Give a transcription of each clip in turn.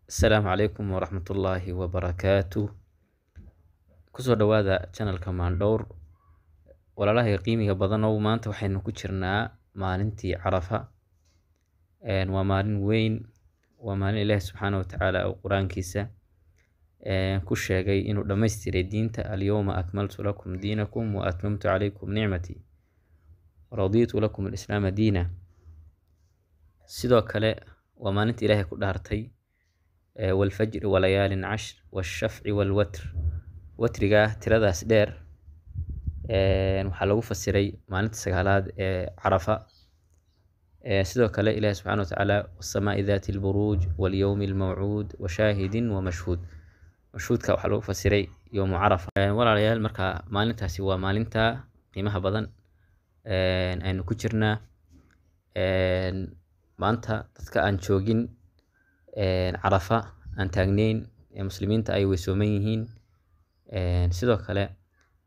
السلام عليكم ورحمة الله وبركاته. كسر دوادا channel كمان دور ولا له قيمة بدنا وما أنت وحين كتشرنا ما ننتي عرفة وما وين وما الله سبحانه وتعالى أو قرآن كيسة كل شيء جاي إنه دمستر الدين اليوم أكملت لكم دينكم وأتممت عليكم نعمتي ورضيت لكم الإسلام دينا سيدو كلا وما ننتي إلهي كدارتي والفجر وليال عشر والشفع والوتر وترجع ترداس دير waxaa lagu fasiray maalinta sagaalaad ee Carafa sidoo kale Ilaahay subhanahu wa ta'ala was-samaa'i dhaati al-buruj wal-yawm al-maw'ud wa shahidin wa mashhud mashhudka waxaa lagu fasiray yawm Carafa walaalayaal marka maalintaasi waa maalinta qiimaha badan aynu ku jirnaa maanta dadka aan joogin Carafa aan taagneyn ee muslimiinta ay weysooman yihiin sidoo kale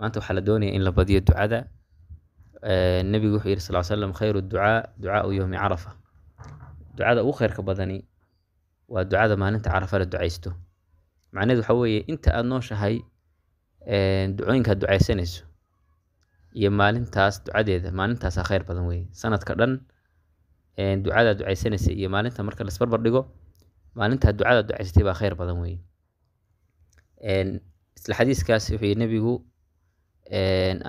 maanta waxaa la doonayaa in la badiyo ducada nabigu wuxuu yiri sallallahu alayhi wasallam khayru ducaa yawmi Carafa ducada ugu khayrka badani waa ducada maalinta Carafa la duceysto macnaheedu waxa weeye inta aad nooshahay ducooyinka duceysanayso iyo maalintaas ducadeeda maalintaas khayr badan weeye sanadka dhan ducada duceysanaysa iyo maalinta marka la isbarbar dhigo maalinta ducada duceystay baa khayr badan weeye isla xadiiskaas wuxuu nabigu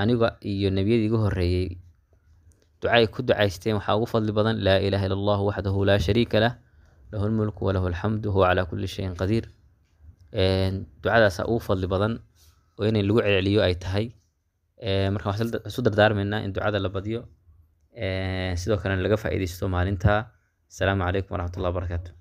aniga iyo nabiyadii ugu horeeyay ducay ku duceysteen waxa ugu fadli badan la ilaaha illa allah wahdahu la sharika lah lahul mulku wa lahul hamdu huwa ala kulli shay'in qadir ducadaas ugu fadli badan oo in lagu celceliyo ay tahay marka waxaan isu dardaarmeynaa in ducada la badiyo sidoo kale laga faa'iideysto maalinta. Assalaamu calaykum waraxmatullaahi wabarakaatuh.